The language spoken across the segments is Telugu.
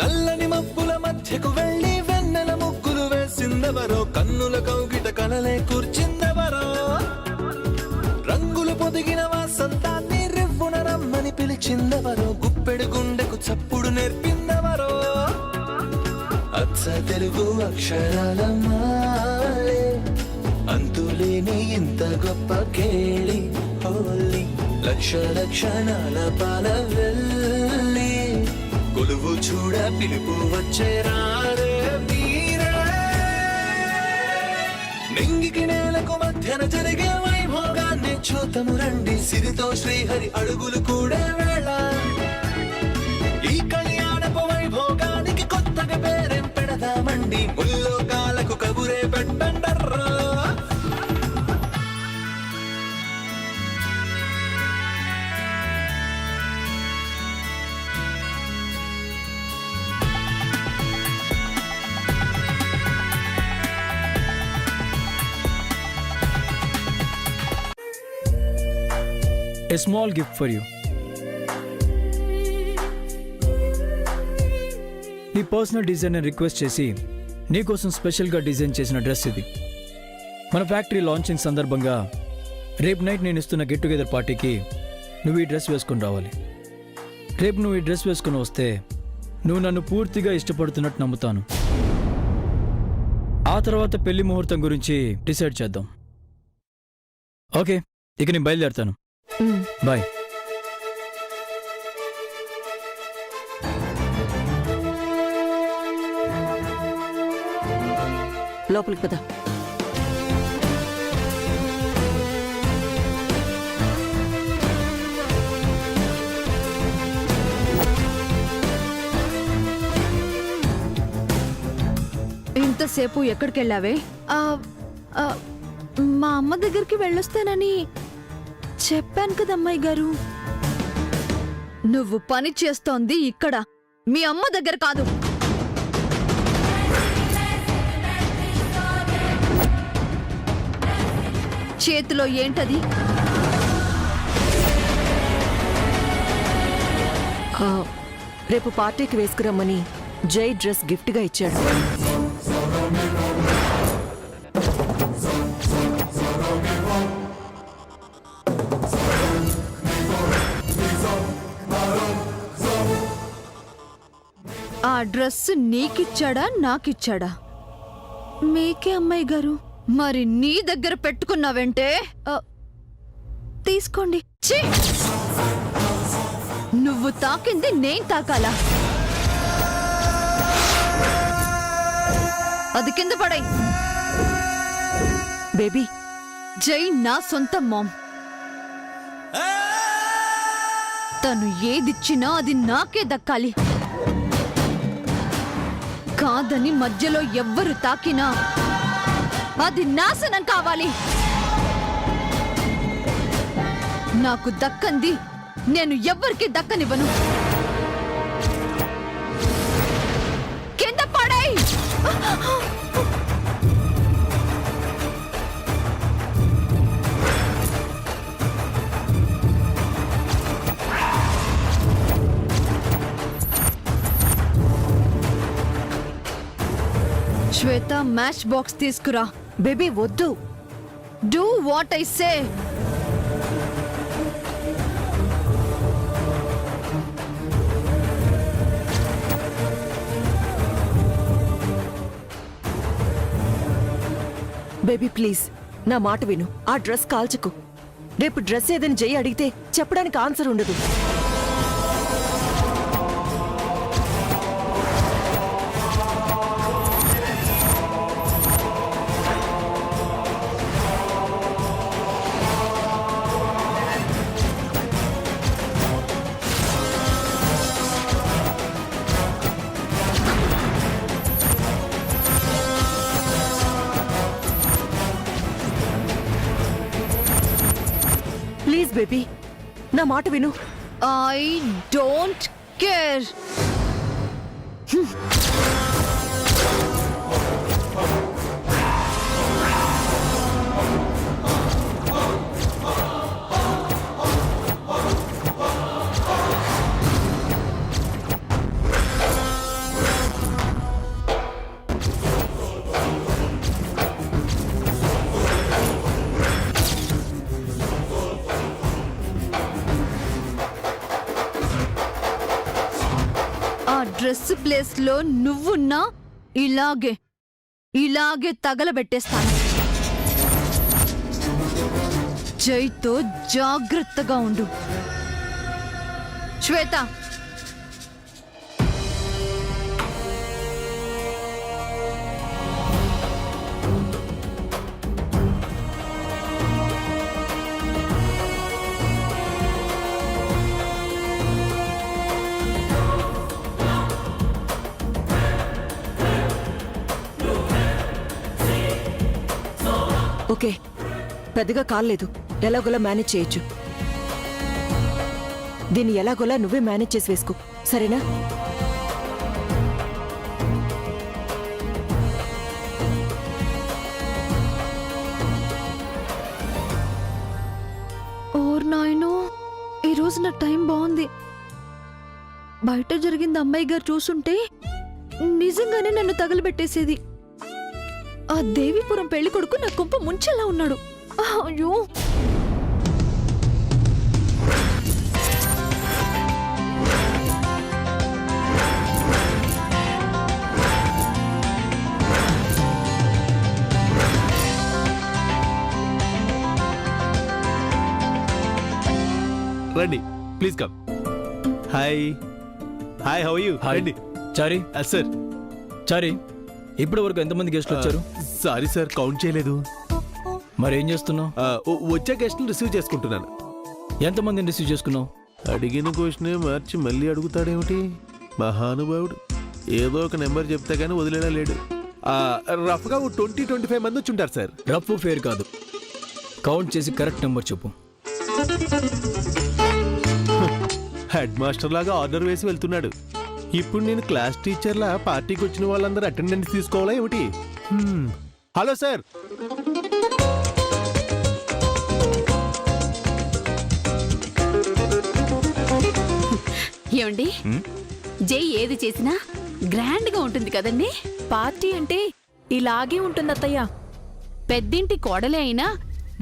నల్లని మబ్బుల మధ్యకు వెళ్ళి వెన్నెల ముగ్గులు వేసిందెవరో, కన్నుల కౌగిట కలలే కూర్చిందెవరో, రంగులు పొదిగిన వాసంతాన్ని రివ్వున రమ్మని పిలిచిందెవరో, గుప్పెడు గుండెకు చప్పుడు నేర్పిందెవరో, అచ్చ తెలుగు అక్షరాల మాలే అంతులేని ఇంత గొప్ప కేళి హోలీ, లక్ష లక్షణాల పాల వెళ్ళి కొలువు చూడ పిలుపు వచ్చేరారే మీరే. నింగికి నేలకు మధ్యన జరిగే వైభోగాన్ని చూతము రండి, సిరితో శ్రీహరి అడుగులు కూడే వేళ, ఈ కళ్యాణపు వైభోగానికి కొత్తగా పేరేం పెడదామండి, ముల్లోకాలకు కబురే పెట్టండర్రా. A small gift for you. నీ పర్సనల్ డిజైనర్ రిక్వెస్ట్ చేసి నీకోసం స్పెషల్గా డిజైన్ చేసిన డ్రెస్ ఇది. మన ఫ్యాక్టరీ లాంచింగ్ సందర్భంగా రేపు నైట్ నేను ఇస్తున్న గెట్ టుగెదర్ పార్టీకి నువ్వు ఈ డ్రెస్ వేసుకొని రావాలి. రేపు నువ్వు ఈ డ్రెస్ వేసుకొని వస్తే నువ్వు నన్ను పూర్తిగా ఇష్టపడుతున్నట్టు నమ్ముతాను. ఆ తర్వాత పెళ్లి ముహూర్తం గురించి డిసైడ్ చేద్దాం. ఓకే, ఇక నేను బయలుదేరుతాను. బాయ్. లోపలికి పద. ఇంతసేపు ఎక్కడికెళ్ళావే? మా అమ్మ దగ్గరికి వెళ్ళొస్తానని చెప్పాను కదమ్మాయి గారు. నువ్వు పని చేస్తోంది ఇక్కడ, మీ అమ్మ దగ్గర కాదు. చేతిలో ఏంటది? రేపు పార్టీకి వేసుకురమ్మని జై డ్రెస్ గిఫ్ట్గా ఇచ్చాడు. ఆ డ్రెస్ నీకిచ్చాడా నాకిచ్చాడా? మీకే అమ్మాయి గారు. మరి నీ దగ్గర పెట్టుకున్నావంటే తీసుకోండి. ఛీ! నువ్వు తాకింది నేను తాకాలా? అది కింద పడై. బేబీ, జై నా సొంత మామ్. తను ఏదిచ్చినా అది నాకే దక్కాలి. కాదని మధ్యలో ఎవ్వరు తాకినా అది నాశనం కావాలి. నాకు దక్కంది నేను ఎవ్వరికి దక్కనివ్వను. కింద పడై. శ్వేత, మ్యాచ్ బాక్స్ తీసుకురా. బేబీ వద్దు. Do what I say. Baby please, నా మాట విను. ఆ డ్రెస్ కాల్చకు. రేపు డ్రెస్ ఏదని జై అడిగితే చెప్పడానికి ఆన్సర్ ఉండదు. ప్లీజ్ బేబీ, నా మాట విను. I don't care. Dress place లో నువ్వున్నా ఇలాగే తగలబెట్టేస్తాను. జైతో జాగ్రత్తగా ఉండు. శ్వేత, ఓకే, పెద్దగా కాలేదు, ఎలాగోలా మేనేజ్ చేయొచ్చు. దీన్ని ఎలాగోలా నువ్వే మేనేజ్ చేసి వేసుకో, సరేనా? ఓర్ నాయనో, ఈరోజు నా టైం బాగుంది. బయట జరిగింది అమ్మాయి గారు చూసుంటే నిజంగానే నన్ను తగలబెట్టేసేది. ఆ దేవీపురం పెళ్లి కొడుకు నా కొంప ముంచెలా ఉన్నాడు. అయ్యో, రండి, please come. Hi hi, how you? Hi. రండి. చారి, సార్, చారి, ఇప్పటి వరకు ఎంతమంది గెస్ట్లు వచ్చారు? సారీ సార్, కౌంట్ చేయలేదు. మరేం చేస్తున్నావు? వచ్చే గెస్ట్ని రిసీవ్ చేసుకుంటున్నాను. ఎంతమందిని రిసీవ్ చేసుకున్నావు? అడిగిన క్వశ్చనే మార్చి మళ్ళీ అడుగుతాడేమిటి మహానుభావుడు. ఏదో ఒక నెంబర్ చెప్తే కానీ వదిలేలా లేడు. రఫ్గా 20-25 మంది వచ్చి ఉంటారు సార్. రఫ్ ఫేర్ కాదు, కౌంట్ చేసి కరెక్ట్ నెంబర్ చెప్పు. హెడ్ మాస్టర్ లాగా ఆర్డర్ వేసి వెళ్తున్నాడు. ఇప్పుడు నేను క్లాస్ టీచర్లా పార్టీకి వచ్చిన వాళ్ళందరూ అటెండెన్స్ తీసుకోవాలా ఏమిటి? Hello sir. ఏమండి, జై ఏది చేసినా గ్రాండ్ గా ఉంటుంది కదండి. పార్టీ అంటే ఇలాగే ఉంటుంది అత్తయ్య. పెద్దింటి కోడలే అయినా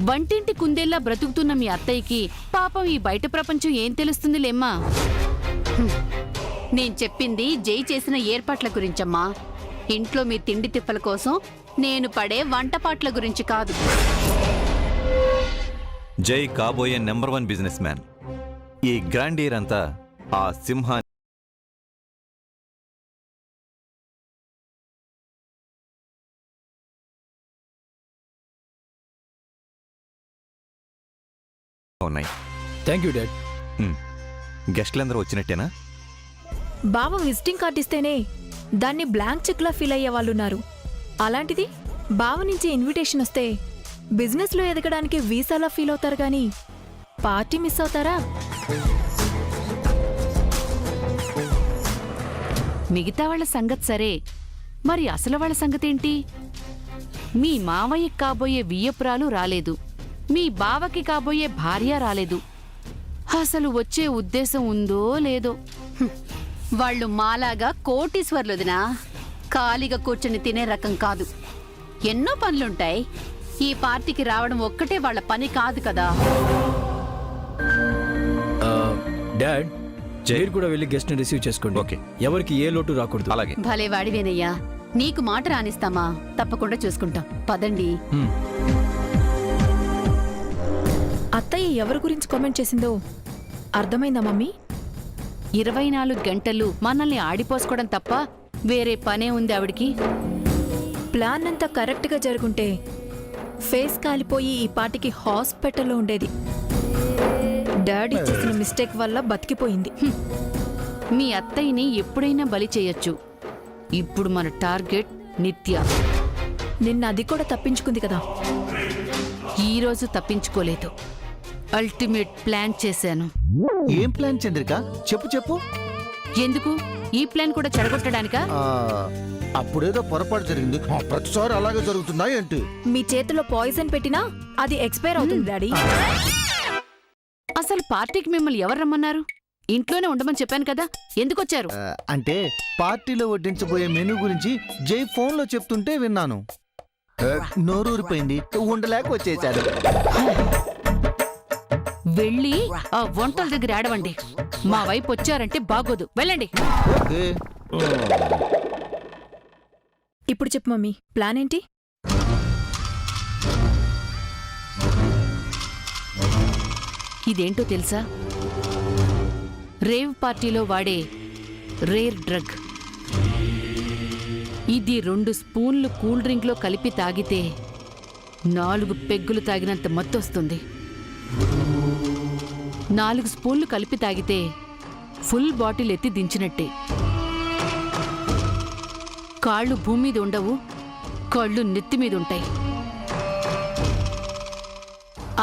వంటింటి కుందేల్లా బ్రతుకుతున్న మీ అత్తయ్యకి పాపం ఈ బయట ప్రపంచం ఏం తెలుస్తుందిలేమ్మా. నేను చెప్పింది జై చేసిన ఏర్పాట్ల గురించమ్మా. ఇంట్లో మీ తిండి తిప్పల కోసం నేను పడే వంటపాట్ల గురించి కాదు. జై కాబోయే నెంబర్ 1 బిజినెస్ మ్యాన్. ఈ గ్రాండీర్ అంతా ఆ సింహాన్ని ఉన్నాయి. Thank you dad. గెస్ట్లందరూ వచ్చినట్టేనా? బావ విజిటింగ్ కార్డ్ ఇస్తేనే దాన్ని బ్లాంక్ చెక్లా ఫీల్ అయ్యే వాళ్ళున్నారు. అలాంటిది బావ నుంచి ఇన్విటేషన్ వస్తే బిజినెస్లో ఎదగడానికి వీసాలా ఫీల్ అవుతారు కానీ పార్టీ మిస్ అవుతారా? మిగతా వాళ్ళ సంగతి సరే, మరి అసలు వాళ్ళ సంగతేంటి? మీ మావయ్యకి కాబోయే వియ్యపురాలు రాలేదు, మీ బావకి కాబోయే భార్య రాలేదు. అసలు వచ్చే ఉద్దేశం ఉందో లేదో. వాళ్ళు మాలాగా కోటీశ్వర్లుదినా, ఖాళీగా కూర్చొని తినే రకం కాదు. ఎన్నో పనులుంటాయి. ఈ పార్టీకి రావడం ఒక్కటే వాళ్ళ పని కాదు కదా. డాడ్, మీరు కూడా వెళ్ళి గెస్ట్ ని రిసీవ్ చేసుకోండి. ఓకే. ఎవరికి ఏ లోటు రాకూడదు. అలాగే. భలే వాడివేనయ్యా, నీకు మాట రానిస్తామా? తప్పకుండా చూసుకుంటాం, పదండి. అత్తయ్య ఎవరి గురించి కామెంట్ చేసిందో అర్థమైందా మమ్మీ? 24 గంటలు మనల్ని ఆడిపోసుకోవడం తప్ప వేరే పనే ఉంది ఆవిడికి. ప్లాన్ అంతా కరెక్ట్గా జరుగుంటే ఫేస్ కాలిపోయి ఈ పాటికి హాస్పిటల్లో ఉండేది. డాడీ చేసిన మిస్టేక్ వల్ల బతికిపోయింది. మీ అత్తయ్యని ఎప్పుడైనా బలి చేయొచ్చు. ఇప్పుడు మన టార్గెట్ నిత్య. నిన్న అది కూడా తప్పించుకుంది కదా. ఈరోజు తప్పించుకోలేదు, అల్టిమేట్ ప్లాన్ చేశాను. ఏం ప్లాన్ చంద్రిక? చెప్పు చెప్పు. ఎందుకు? ఈ ప్లాన్ కూడా చెడగొట్టడానికా? అప్పుడేదో పొరపాటు జరిగింది, ప్రతిసారి అలాగే జరుగుతుందా ఏంటి? మీ చేతిలో పాయిజన్ పెట్టినా అది ఎక్స్పైర్ అవుతుంది డాడీ. అసలు పార్టీకి మిమ్మల్ని ఎవరు రమ్మన్నారు? ఇంట్లోనే ఉండమని చెప్పాను కదా, ఎందుకొచ్చారు? అంటే పార్టీలో వడ్డించబోయే మెనూ గురించి జై ఫోన్లో చెప్తుంటే విన్నాను. నోరూరిపోయింది, ఉండలేక వచ్చేసాడు. వెళ్ళి ఆ వంటల దగ్గర ఆడవండి. మా వైపు వచ్చారంటే బాగోదు, వెళ్ళండి. ఓకే, ఇప్పుడు చెప్పు మమ్మీ, ప్లాన్ ఏంటి? ఇదేంటో తెలుసా? రేవ్ పార్టీలో వాడే రేర్ డ్రగ్. ఇది 2 స్పూన్లు కూల్ డ్రింక్లో కలిపి తాగితే 4 పెగ్గులు తాగినంత మత్తొస్తుంది. 4 స్పూన్లు కలిపి తాగితే ఫుల్ బాటిల్ ఎత్తి దించినట్టే. కాళ్ళు భూమి మీద ఉండవు, కళ్ళు నెత్తి మీద ఉంటాయి.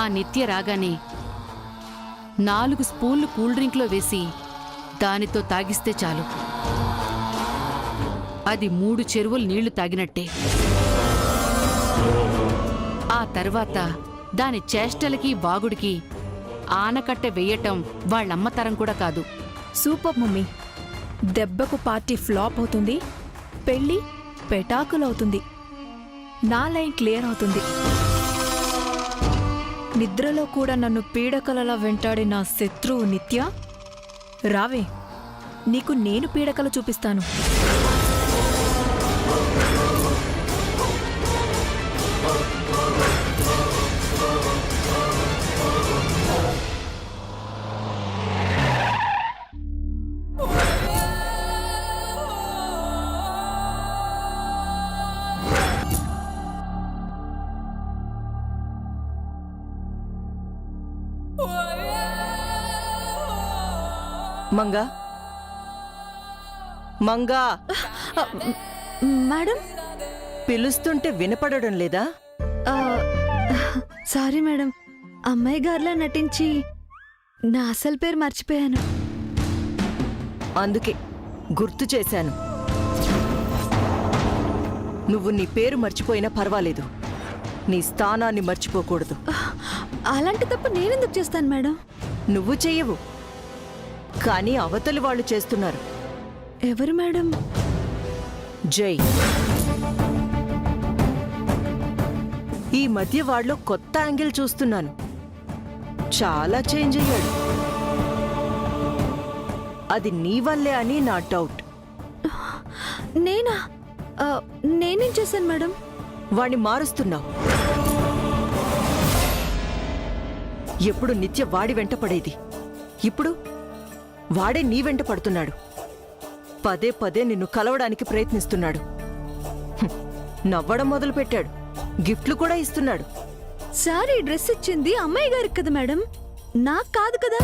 ఆ నిత్య రాగానే 4 స్పూన్లు కూల్ డ్రింక్లో వేసి దానితో తాగిస్తే చాలు. అది 3 చెరువులు నీళ్లు తాగినట్టే. ఆ తర్వాత దాని చేష్టలకి వాగుడికి ఆనకట్ట వెయ్యటం వాళ్ళమ్మ తరం కూడా కాదు. Super mummy. దెబ్బకు పార్టీ ఫ్లాప్ అవుతుంది, పెళ్లి పెటాకులవుతుంది. నా లైన్ క్లియర్ అవుతుంది. నిద్రలో కూడా నన్ను పీడకలలా వెంటాడే నా శత్రువు నిత్య, రావే, నీకు నేను పీడకలు చూపిస్తాను. మంగా, మంగా, మేడం, పిలుస్తుంటే వినపడడం లేదా? సారీ మేడం, అమ్మాయి గారిలా నటించి నా అసలు పేరు మర్చిపోయాను. అందుకే గుర్తు చేశాను. నువ్వు నీ పేరు మర్చిపోయినా పర్వాలేదు, నీ స్థానాన్ని మర్చిపోకూడదు. అలాంటి తప్పు నేనెందుకు చేస్తాను మేడం? నువ్వు చెయ్యవు, కానీ అవతలి వాళ్ళు చేస్తున్నారు. ఎవరు మేడం? జై. ఈ మధ్య వాళ్ళలో కొత్త యాంగిల్ చూస్తున్నాను. చాలా చేంజ్ అయ్యాడు. అది నీ వల్లే అని నా డౌట్. నేనా? నేనేం చేశాను మేడం? వాణ్ణి మారుస్తున్నావు. ఎప్పుడు నిత్య వాడి వెంట పడేది, ఇప్పుడు వాడే నీ వెంట పడుతున్నాడు. పదే పదే నిన్ను కలవడానికి ప్రయత్నిస్తున్నాడు. నవ్వడం మొదలుపెట్టాడు, గిఫ్ట్లు కూడా ఇస్తున్నాడు. సారీ డ్రెస్ ఇచ్చింది అమ్మాయి గారికి కదా మేడం, నాకు కాదు కదా.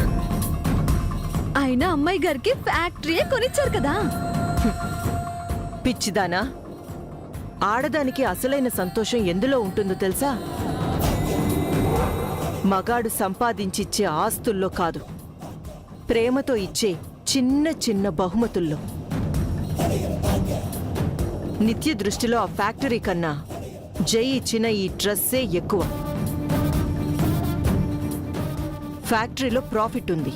అయినా అమ్మాయి గారికి ఫ్యాక్టరీయే కొనిచ్చారు కదా. పిచ్చిదానా, ఆడదానికి అసలైన సంతోషం ఎందులో ఉంటుందో తెలుసా? మగాడు సంపాదించిచ్చే ఆస్తుల్లో కాదు, ప్రేమతో ఇచ్చే చిన్న చిన్న బహుమతుల్లో. నిత్య దృష్టిలో ఆ ఫ్యాక్టరీ కన్నా జై ఇచ్చిన ఈ డ్రెస్సే ఎక్కువ. ఫ్యాక్టరీలో ప్రాఫిట్ ఉంది,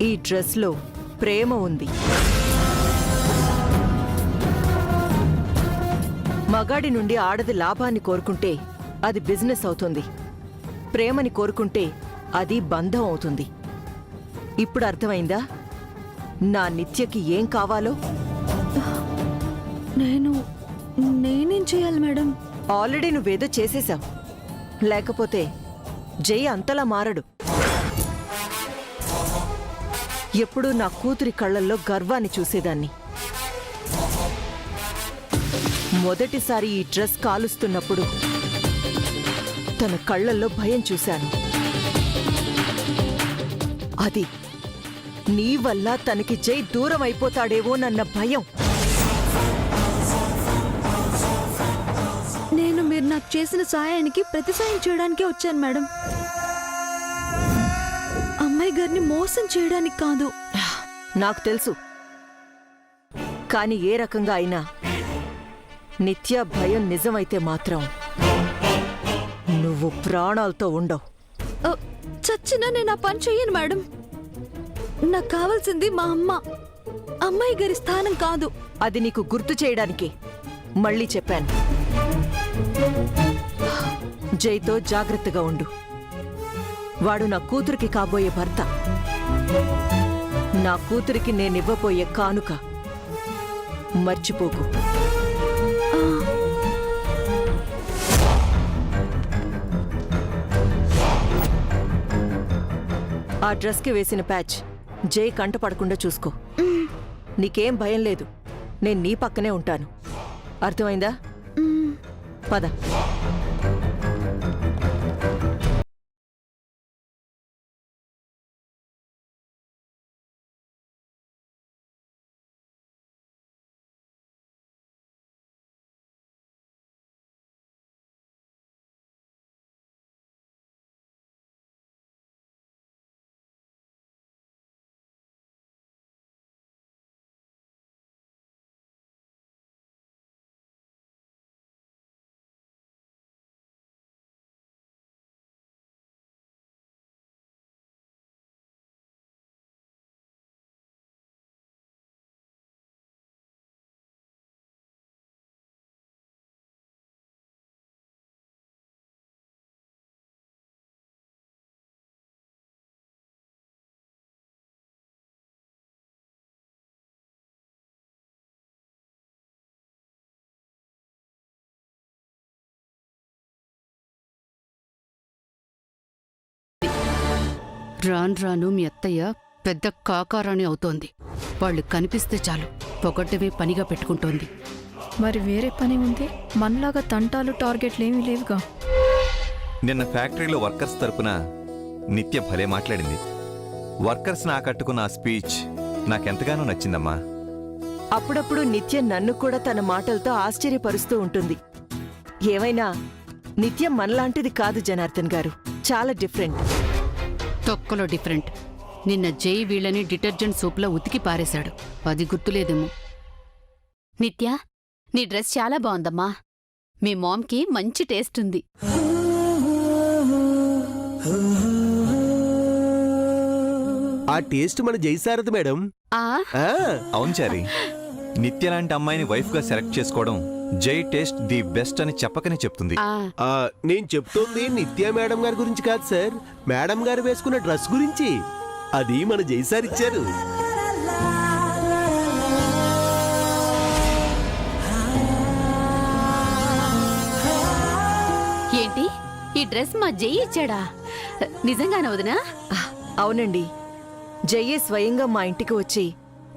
ఈ డ్రెస్లో ప్రేమ ఉంది. మగాడి నుండి ఆడది లాభాన్ని కోరుకుంటే అది బిజినెస్ అవుతుంది, ప్రేమని కోరుకుంటే అది బంధం అవుతుంది. ఇప్పుడు అర్థమైందా నా నిత్యకి ఏం కావాలో? నేనేం చేయాలి మేడం? ఆల్రెడీ నువ్వేదో చేసేశావు, లేకపోతే జై అంతలా మారడు. ఎప్పుడూ నా కూతురి కళ్ళల్లో గర్వాన్ని చూసేదాన్ని. మొదటిసారి ఈ డ్రెస్ కాలుస్తున్నప్పుడు తన కళ్ళల్లో భయం చూశాను. అది నీ వల్ల తనకి జై దూరం అయిపోతాడేవోనన్న భయం. నేను మీరు నాకు చేసిన సాయానికి ప్రతి సాయం చేయడానికే వచ్చాను మేడం, అమ్మాయి గారిని మోసం చేయడానికి కాదు. నాకు తెలుసు, కాని ఏ రకంగా అయినా నిత్య భయం నిజమైతే మాత్రం నువ్వు ప్రాణాలతో ఉండవు. చచ్చినా నేను ఆ పని చెయ్యను మేడం. నాకు కావాల్సింది మా అమ్మ, అమ్మాయి గారి స్థానం కాదు. అది నీకు గుర్తు చేయడానికి మళ్ళీ చెప్పాను. జైతో జాగ్రత్తగా ఉండు. వాడు నా కూతురికి కాబోయే భర్త, నా కూతురికి నేనివ్వబోయే కానుక. మర్చిపోకు. ఆ డ్రెస్కి వేసిన ప్యాచ్ జై కంట పడకుండా చూసుకో. నీకేం భయం లేదు, నేను నీ పక్కనే ఉంటాను. అర్థమైందా? పద. రాను రాను మీ అత్తయ్య పెద్ద కాకారాణి అవుతోంది. వాళ్ళు కనిపిస్తే చాలు పొగడ్డవే పనిగా పెట్టుకుంటోంది. మరి వేరే పని ఉంది? మనలాగా తంటాలు టార్గెట్లు ఏమీ లేవుగా. నిన్న ఫ్యాక్టరీలో వర్కర్స్ తరపున నిత్య భలే మాట్లాడింది. వర్కర్స్ని ఆకట్టుకున్న ఆ స్పీచ్ నాకెంతగానో నచ్చిందమ్మా. అప్పుడప్పుడు నిత్యం నన్ను కూడా తన మాటలతో ఆశ్చర్యపరుస్తూ ఉంటుంది. ఏమైనా నిత్యం మనలాంటిది కాదు జనార్దన్ గారు, చాలా డిఫరెంట్. తొక్కలో డిఫరెంట్. నిన్న జై వీళ్ళని డిటర్జెంట్ సోప్లో ఉతికి పారేశాడు. అది గుర్తులేదేమో. నిత్య, నీ డ్రెస్ చాలా బాగుందమ్మా. మీ మామ్కి మంచి టేస్ట్ ఉంది. ఆ టేస్ట్ మన జైసారథి మేడం. ఆ అవును చారి, నిత్య లాంటి అమ్మాయిని వైఫ్గా సెలెక్ట్ చేసుకోవడం జై టేస్ట్ ది బెస్ట్ అని చెప్పకనే చెప్తుంది. నేను చెప్తోంది నిత్య మేడం గారి గురించి కాదు సార్, మేడం గారు వేసుకున్న డ్రెస్ గురించి. అది మన జైసార్ ఇచ్చారు. ఏంటి, ఈ డ్రెస్ మా జై ఇచ్చాడా? నిజంగానే వదినా? అవునండి, జయ్యే స్వయంగా మా ఇంటికి వచ్చి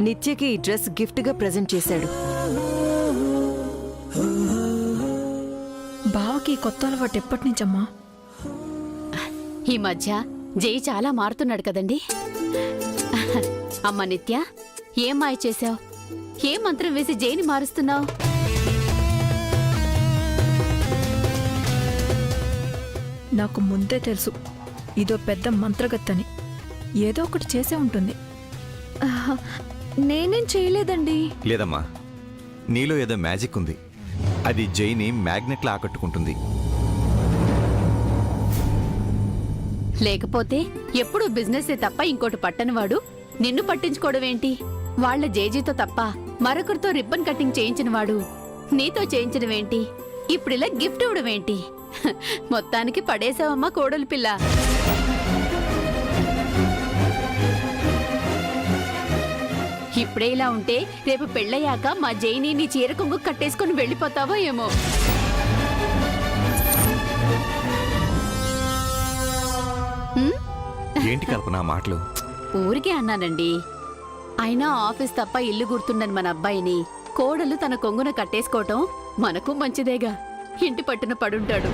నిత్యకి ఈ డ్రెస్ గిఫ్ట్గా ప్రజెంట్ చేశాడు. బావకి కొత్త అలవాటు ఎప్పటినుంచమ్మా? ఈ మధ్య జై చాలా మారుతున్నాడు కదండి. అమ్మ నిత్య, ఏం మాయ చేశావు? ఏం మంత్రం వేసి జైని మారుస్తున్నావు? నాకు ముందే తెలుసు ఇదో పెద్ద మంత్రగత్తని. ఏదో ఒకటి చేసే ఉంటుంది. నేనేం చేయలేదండి. లేదమ్మా, నీలో ఏదో మ్యాజిక్ ఉంది. అది జైని మ్యాగ్నెట్లా ఆకట్టుకుంటుంది. లేకపోతే ఎప్పుడూ బిజినెసే తప్ప ఇంకోటి పట్టనివాడు నిన్ను పట్టించుకోవడమేంటి? వాళ్ల జేజీతో తప్ప మరొకరితో రిబ్బన్ కటింగ్ చేయించినవాడు నీతో చేయించడమేంటి? ఇప్పుడిలా గిఫ్ట్ ఇవ్వడమేంటి? మొత్తానికి పడేశావమ్మా కోడలి పిల్ల. ఇప్పుడే ఇలా ఉంటే రేపు పెళ్ళయ్యాక మా జైని నీ చీర కొంగు కట్టేసుకుని వెళ్ళిపోతావో ఏమో. ఏంటి కల్పన మాటలు? ఊరికే అన్నానండి. అయినా ఆఫీస్ తప్ప ఇల్లు గుర్తుండని మన అబ్బాయిని కోడలు తన కొంగున కట్టేసుకోవటం మనకు మంచిదేగా. ఇంటి పట్టున పడుంటాడు.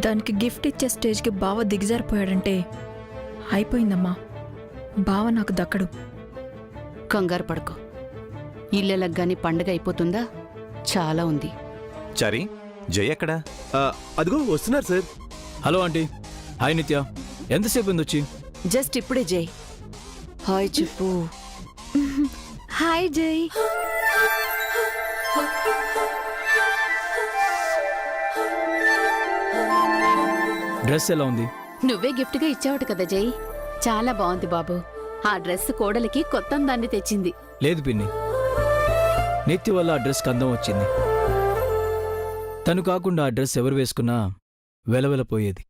దానికి గిఫ్ట్ ఇచ్చే స్టేజ్కి బావ దిగజారిపోయాడంటే అయిపోయిందమ్మా. బావ నాకు దక్కడు. కంగారు పడుకో. ఇల్లెలగ్గాని పండగ అయిపోతుందా? చాలా ఉంది. చారి, జై ఎక్కడా? అదిగో వస్తున్నారు సార్. Hello aunty. హాయ్ నిత్య, ఎంతసేపు ఉంది వచ్చి? జస్ట్ ఇప్పుడే జై హాయ్ చెప్పు. హాయ్ జై. డ్రెస్ ఎలా ఉంది? నువ్వే గిఫ్ట్గా ఇచ్చావట కదా జై. చాలా బాగుంది బాబు. ఆ డ్రెస్ కోడలికి కొత్త అందాన్ని తెచ్చింది. లేదు పిన్ని, నిత్య వల్ల ఆ డ్రెస్కి అందం వచ్చింది. తను కాకుండా ఆ డ్రెస్ ఎవరు వేసుకున్నా వెలవెలపోయేది.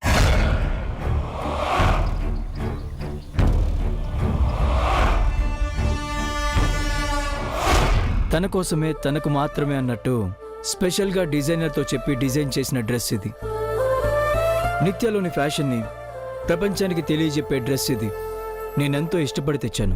తన కోసమే తనకు మాత్రమే అన్నట్టు స్పెషల్గా డిజైనర్తో చెప్పి డిజైన్ చేసిన డ్రెస్ ఇది. నిత్యలోని ఫ్యాషన్ని ప్రపంచానికి తెలియజెప్పే డ్రెస్ ఇది. నేనెంతో ఇష్టపడి తెచ్చాను.